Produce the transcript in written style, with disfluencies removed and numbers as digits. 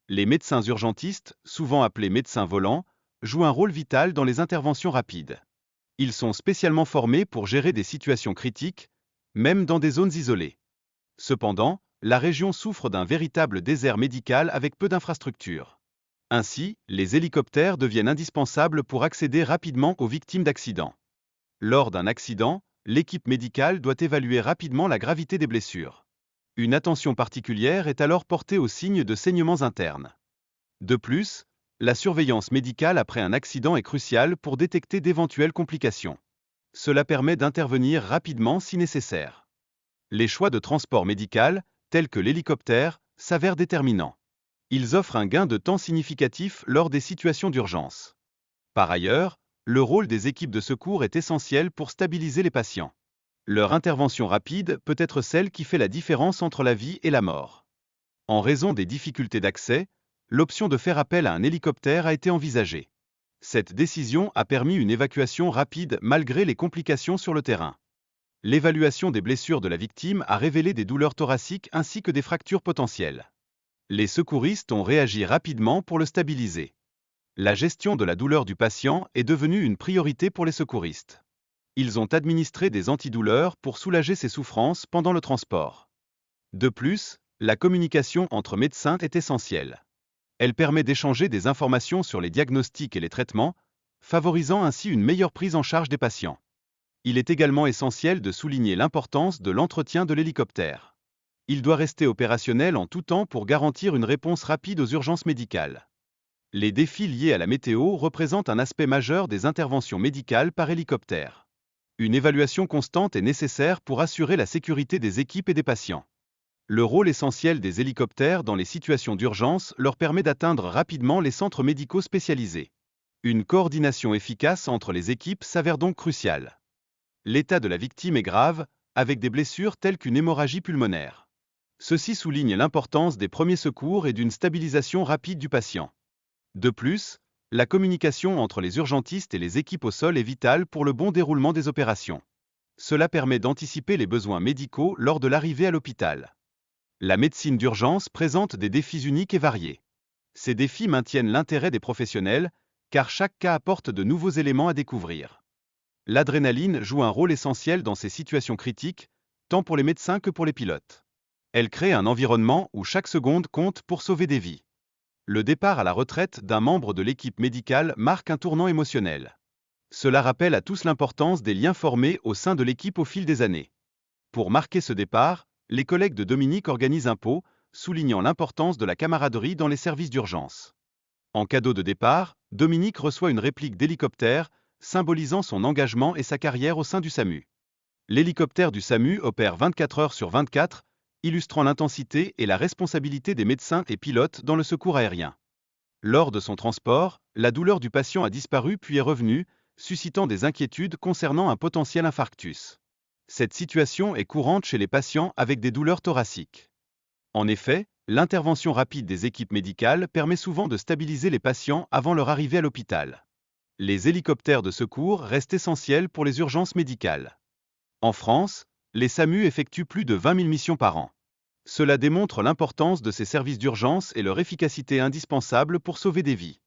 Les médecins urgentistes, souvent appelés médecins volants, jouent un rôle vital dans les interventions rapides. Ils sont spécialement formés pour gérer des situations critiques, même dans des zones isolées. Cependant, la région souffre d'un véritable désert médical avec peu d'infrastructures. Ainsi, les hélicoptères deviennent indispensables pour accéder rapidement aux victimes d'accidents. Lors d'un accident, l'équipe médicale doit évaluer rapidement la gravité des blessures. Une attention particulière est alors portée aux signes de saignements internes. De plus, la surveillance médicale après un accident est cruciale pour détecter d'éventuelles complications. Cela permet d'intervenir rapidement si nécessaire. Les choix de transport médical, tels que l'hélicoptère, s'avèrent déterminants. Ils offrent un gain de temps significatif lors des situations d'urgence. Par ailleurs, le rôle des équipes de secours est essentiel pour stabiliser les patients. Leur intervention rapide peut être celle qui fait la différence entre la vie et la mort. En raison des difficultés d'accès, l'option de faire appel à un hélicoptère a été envisagée. Cette décision a permis une évacuation rapide malgré les complications sur le terrain. L'évaluation des blessures de la victime a révélé des douleurs thoraciques ainsi que des fractures potentielles. Les secouristes ont réagi rapidement pour le stabiliser. La gestion de la douleur du patient est devenue une priorité pour les secouristes. Ils ont administré des antidouleurs pour soulager ses souffrances pendant le transport. De plus, la communication entre médecins est essentielle. Elle permet d'échanger des informations sur les diagnostics et les traitements, favorisant ainsi une meilleure prise en charge des patients. Il est également essentiel de souligner l'importance de l'entretien de l'hélicoptère. Il doit rester opérationnel en tout temps pour garantir une réponse rapide aux urgences médicales. Les défis liés à la météo représentent un aspect majeur des interventions médicales par hélicoptère. Une évaluation constante est nécessaire pour assurer la sécurité des équipes et des patients. Le rôle essentiel des hélicoptères dans les situations d'urgence leur permet d'atteindre rapidement les centres médicaux spécialisés. Une coordination efficace entre les équipes s'avère donc cruciale. L'état de la victime est grave, avec des blessures telles qu'une hémorragie pulmonaire. Ceci souligne l'importance des premiers secours et d'une stabilisation rapide du patient. De plus, la communication entre les urgentistes et les équipes au sol est vitale pour le bon déroulement des opérations. Cela permet d'anticiper les besoins médicaux lors de l'arrivée à l'hôpital. La médecine d'urgence présente des défis uniques et variés. Ces défis maintiennent l'intérêt des professionnels, car chaque cas apporte de nouveaux éléments à découvrir. L'adrénaline joue un rôle essentiel dans ces situations critiques, tant pour les médecins que pour les pilotes. Elle crée un environnement où chaque seconde compte pour sauver des vies. Le départ à la retraite d'un membre de l'équipe médicale marque un tournant émotionnel. Cela rappelle à tous l'importance des liens formés au sein de l'équipe au fil des années. Pour marquer ce départ, les collègues de Dominique organisent un pot, soulignant l'importance de la camaraderie dans les services d'urgence. En cadeau de départ, Dominique reçoit une réplique d'hélicoptère, symbolisant son engagement et sa carrière au sein du SAMU. L'hélicoptère du SAMU opère 24 heures sur 24, illustrant l'intensité et la responsabilité des médecins et pilotes dans le secours aérien. Lors de son transport, la douleur du patient a disparu puis est revenue, suscitant des inquiétudes concernant un potentiel infarctus. Cette situation est courante chez les patients avec des douleurs thoraciques. En effet, l'intervention rapide des équipes médicales permet souvent de stabiliser les patients avant leur arrivée à l'hôpital. Les hélicoptères de secours restent essentiels pour les urgences médicales. En France, les SAMU effectuent plus de 20 000 missions par an. Cela démontre l'importance de ces services d'urgence et leur efficacité indispensable pour sauver des vies.